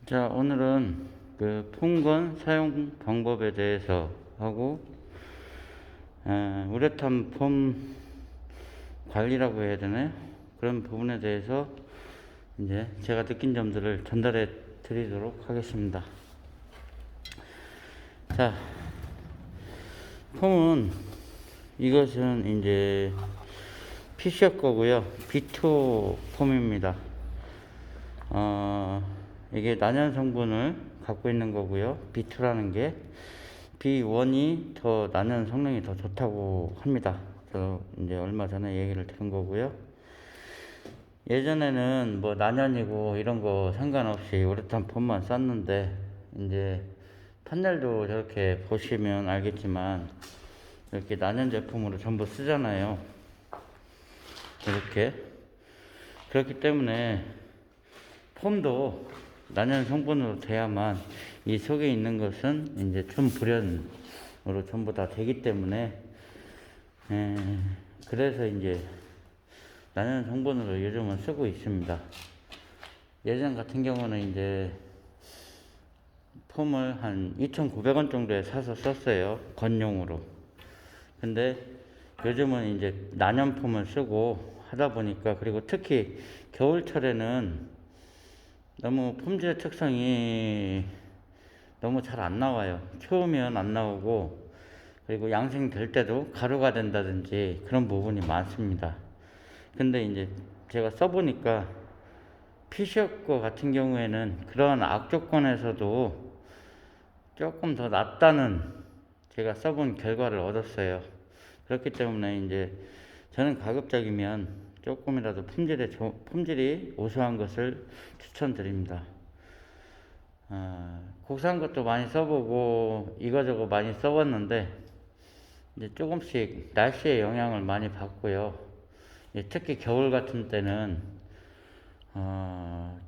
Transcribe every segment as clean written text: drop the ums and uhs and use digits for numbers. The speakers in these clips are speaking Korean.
자, 오늘은 그 폰건 사용 방법에 대해서 하고, 우레탄 폼 관리라고 해야 되나요? 그런 부분에 대해서 이제 제가 느낀 점들을 전달해 드리도록 하겠습니다. 자, 폼은 이것은 이제 피셔 거고요. 비토 폼입니다. 이게 난연 성분을 갖고 있는 거고요. B2라는 게 B1이 더 난연 성능이 더 좋다고 합니다. 그래서 이제 얼마 전에 얘기를 들은 거고요. 예전에는 뭐 난연이고 이런 거 상관없이 우레탄 폼만 쌌는데, 이제 판넬도 저렇게 보시면 알겠지만 이렇게 난연 제품으로 전부 쓰잖아요. 이렇게. 그렇기 때문에 폼도 난연 성분으로 돼야만 이 속에 있는 것은 이제 준불연으로 전부 다 되기 때문에, 그래서 이제 난연 성분으로 요즘은 쓰고 있습니다. 예전 같은 경우는 이제 폼을 한 2,900원 정도에 사서 썼어요. 건용으로. 근데 요즘은 이제 난연 폼을 쓰고 하다 보니까, 그리고 특히 겨울철에는 너무 폼질의 특성이 너무 잘 안 나와요. 추우면 안 나오고, 그리고 양생될 때도 가루가 된다든지 그런 부분이 많습니다. 근데 이제 제가 써보니까 피셔거 같은 경우에는 그러한 악조건에서도 조금 더 낫다는, 제가 써본 결과를 얻었어요. 그렇기 때문에 이제 저는 가급적이면 조금이라도 품질이 우수한 것을 추천드립니다. 국산 것도 많이 써보고 이거저거 많이 써봤는데, 이제 조금씩 날씨의 영향을 많이 받고요. 특히 겨울 같은 때는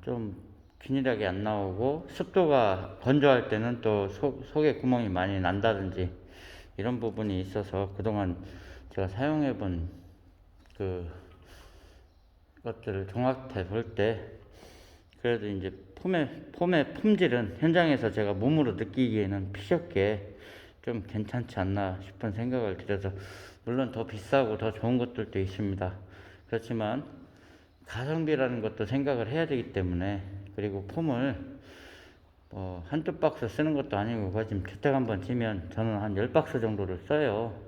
좀 균일하게 안 나오고, 습도가 건조할 때는 또 속에 구멍이 많이 난다든지 이런 부분이 있어서, 그동안 제가 사용해본 그 것들을 종합해 볼 때, 그래도 이제 폼의 품질은 현장에서 제가 몸으로 느끼기에는 피셔께 좀 괜찮지 않나 싶은 생각을 들여서, 물론 더 비싸고 더 좋은 것들도 있습니다. 그렇지만 가성비라는 것도 생각을 해야 되기 때문에, 그리고 폼을 뭐 한두 박스 쓰는 것도 아니고, 지금 주택 한번 지면 저는 한 10박스 정도를 써요.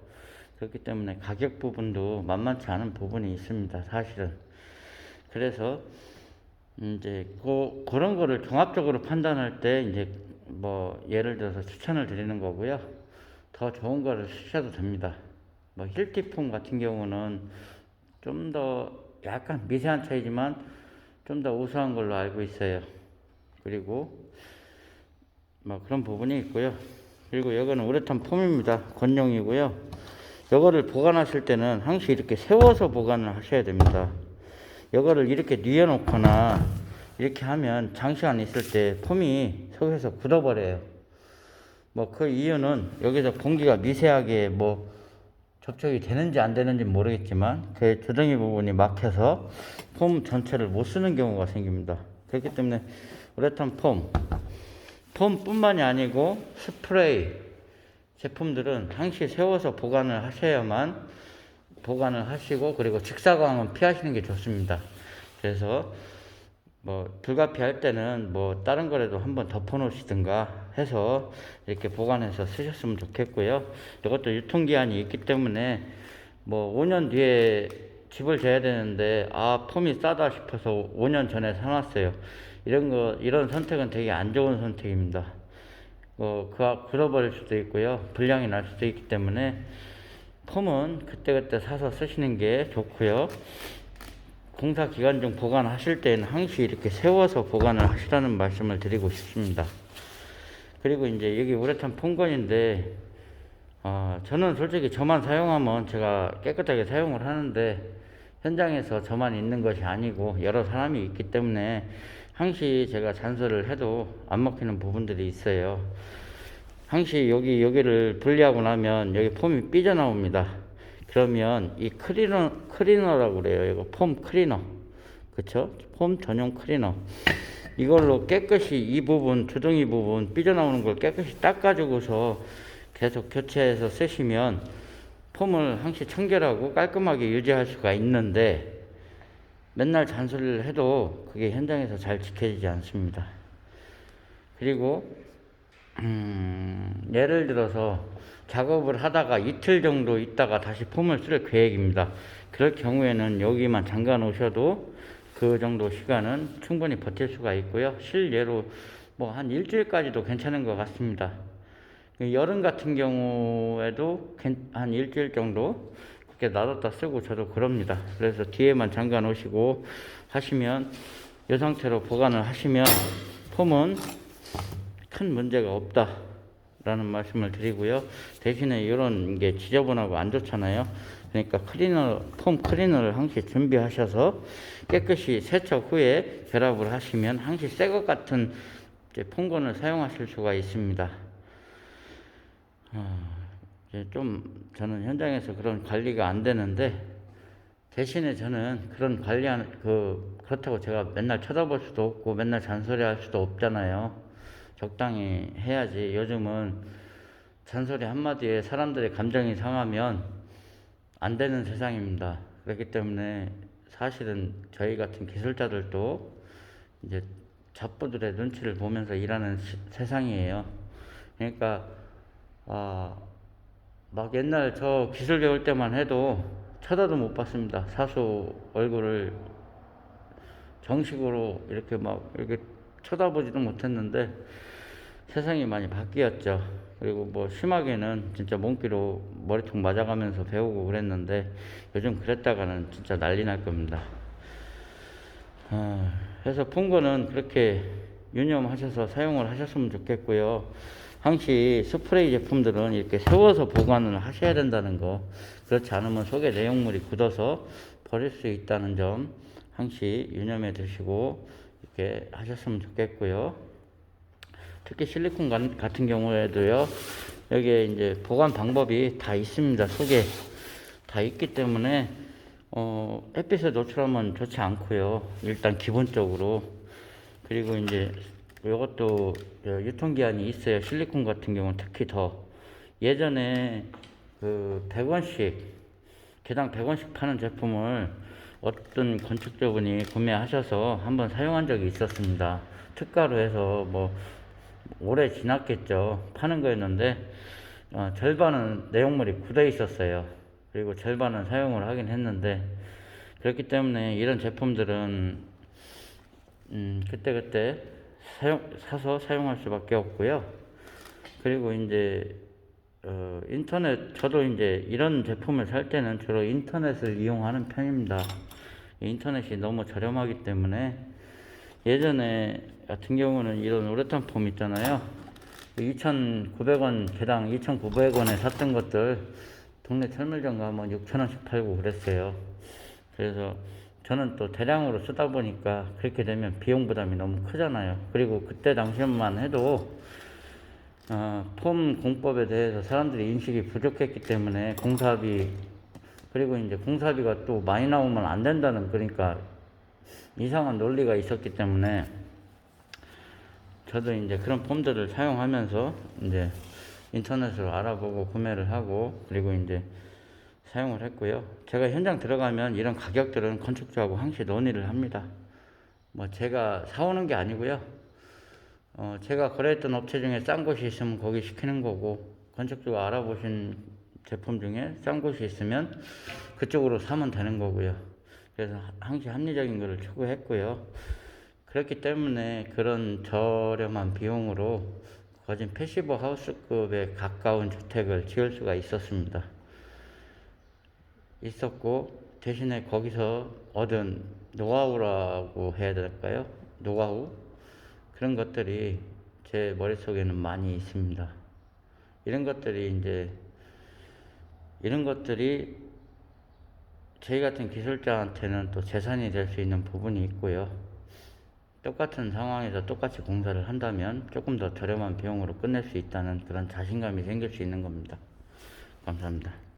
그렇기 때문에 가격 부분도 만만치 않은 부분이 있습니다, 사실은. 그래서 이제 그런 거를 종합적으로 판단할 때 이제 뭐 예를 들어서 추천을 드리는 거고요. 더 좋은 거를 쓰셔도 됩니다. 뭐 힐티폼 같은 경우는 좀 더 약간 미세한 차이지만 좀 더 우수한 걸로 알고 있어요. 그리고 뭐 그런 부분이 있고요. 그리고 이거는 우레탄 폼입니다. 건용이고요. 이거를 보관하실 때는 항상 이렇게 세워서 보관을 하셔야 됩니다. 이거를 이렇게 뉘어놓거나 이렇게 하면 장시간 있을 때 폼이 속에서 굳어버려요. 뭐 그 이유는 여기서 공기가 미세하게 뭐 접촉이 되는지 안 되는지 모르겠지만, 그 조정이 부분이 막혀서 폼 전체를 못 쓰는 경우가 생깁니다. 그렇기 때문에 우레탄 폼뿐만이 아니고 스프레이 제품들은 항시 세워서 보관을 하셔야만, 보관을 하시고, 그리고 직사광은 피하시는 게 좋습니다. 그래서 뭐 불가피할 때는 뭐 다른 거라도 한번 덮어 놓으시든가 해서 이렇게 보관해서 쓰셨으면 좋겠고요. 이것도 유통기한이 있기 때문에 뭐 5년 뒤에 집을 재야 되는데 폼이 싸다 싶어서 5년 전에 사놨어요. 이런 선택은 되게 안 좋은 선택입니다. 굳어버릴 수도 있고요. 불량이 날 수도 있기 때문에 폼은 그때그때 사서 쓰시는 게 좋고요. 공사 기간 중 보관하실 때는 항시 이렇게 세워서 보관을 하시라는 말씀을 드리고 싶습니다. 그리고 이제 여기 우레탄 폼건인데, 저는 솔직히 저만 사용하면 제가 깨끗하게 사용을 하는데, 현장에서 저만 있는 것이 아니고 여러 사람이 있기 때문에 항시 제가 잔소리를 해도 안 먹히는 부분들이 있어요. 항시 여기를 분리하고 나면 여기 폼이 삐져나옵니다. 그러면 이 클리너라고 그래요. 이거 폼 클리너. 그쵸? 폼 전용 클리너. 이걸로 깨끗이 이 부분, 주둥이 부분 삐져나오는 걸 깨끗이 닦아주고서 계속 교체해서 쓰시면 폼을 항시 청결하고 깔끔하게 유지할 수가 있는데, 맨날 잔소리를 해도 그게 현장에서 잘 지켜지지 않습니다. 그리고 예를 들어서 작업을 하다가 이틀 정도 있다가 다시 폼을 쓸 계획입니다. 그럴 경우에는 여기만 잠가 놓으셔도 그 정도 시간은 충분히 버틸 수가 있고요. 실례로 뭐 한 일주일까지도 괜찮은 것 같습니다. 여름 같은 경우에도 한 일주일 정도 그렇게 놔뒀다 쓰고 저도 그럽니다. 그래서 뒤에만 잠가 놓으시고 하시면, 이 상태로 보관을 하시면 폼은 큰 문제가 없다라는 말씀을 드리고요. 대신에 이런 게 지저분하고 안 좋잖아요. 그러니까 폼 클리너를 항시 준비하셔서 깨끗이 세척 후에 결합을 하시면 항시 새 것 같은 폼건을 사용하실 수가 있습니다. 좀 저는 현장에서 그런 관리가 안 되는데, 대신에 저는 그런 그렇다고 제가 맨날 쳐다볼 수도 없고 맨날 잔소리 할 수도 없잖아요. 적당히 해야지. 요즘은 잔소리 한마디에 사람들의 감정이 상하면 안 되는 세상입니다. 그렇기 때문에 사실은 저희 같은 기술자들도 이제 잡부들의 눈치를 보면서 일하는 세상이에요. 그러니까 막 옛날 저 기술 배울 때만 해도 쳐다도 못 봤습니다. 사수 얼굴을 정식으로 이렇게 쳐다보지도 못했는데, 세상이 많이 바뀌었죠. 그리고 뭐 심하게는 진짜 몽기로 머리통 맞아가면서 배우고 그랬는데, 요즘 그랬다가는 진짜 난리 날 겁니다. 그래서 폼건은 그렇게 유념하셔서 사용을 하셨으면 좋겠고요. 항시 스프레이 제품들은 이렇게 세워서 보관을 하셔야 된다는 거, 그렇지 않으면 속에 내용물이 굳어서 버릴 수 있다는 점 항시 유념해 두시고 이렇게 하셨으면 좋겠고요. 특히 실리콘 같은 경우에도요, 여기에 이제 보관 방법이 다 있습니다. 속에 다 있기 때문에 햇빛에 노출하면 좋지 않고요. 일단 기본적으로. 그리고 이제 이것도 유통기한이 있어요. 실리콘 같은 경우는 특히 더. 예전에 100원씩, 개당 100원씩 파는 제품을 어떤 건축주분이 구매하셔서 한번 사용한 적이 있었습니다. 특가로 해서 뭐 오래 지났겠죠. 파는 거였는데 절반은 내용물이 굳어 있었어요. 그리고 절반은 사용을 하긴 했는데, 그렇기 때문에 이런 제품들은 그때그때 사서 사용할 수밖에 없고요. 그리고 이제 저도 이제 이런 제품을 살 때는 주로 인터넷을 이용하는 편입니다. 인터넷이 너무 저렴하기 때문에, 예전에 같은 경우는 이런 우레탄 폼 있잖아요. 2,900원, 개당 2,900원에 샀던 것들 동네 철물점 가면 6,000원씩 팔고 그랬어요. 그래서 저는 또 대량으로 쓰다 보니까 그렇게 되면 비용 부담이 너무 크잖아요. 그리고 그때 당시만 해도 폼 공법에 대해서 사람들이 인식이 부족했기 때문에 그리고 이제 공사비가 또 많이 나오면 안 된다는, 그러니까 이상한 논리가 있었기 때문에 저도 이제 그런 폼들을 사용하면서 이제 인터넷으로 알아보고 구매를 하고, 그리고 이제 사용을 했고요. 제가 현장 들어가면 이런 가격들은 건축주하고 항시 논의를 합니다. 뭐 제가 사오는 게 아니고요. 제가 거래했던 업체 중에 싼 곳이 있으면 거기 시키는 거고, 건축주가 알아보신 제품 중에 싼 곳이 있으면 그쪽으로 사면 되는 거고요. 그래서 항시 합리적인 것을 추구했고요. 그렇기 때문에 그런 저렴한 비용으로 거진 패시브 하우스급에 가까운 주택을 지을 수가 있었고, 대신에 거기서 얻은 노하우라고 해야 될까요? 노하우? 그런 것들이 제 머릿속에는 많이 있습니다. 이런 것들이 저희 같은 기술자한테는 또 재산이 될 수 있는 부분이 있고요. 똑같은 상황에서 똑같이 공사를 한다면 조금 더 저렴한 비용으로 끝낼 수 있다는 그런 자신감이 생길 수 있는 겁니다. 감사합니다.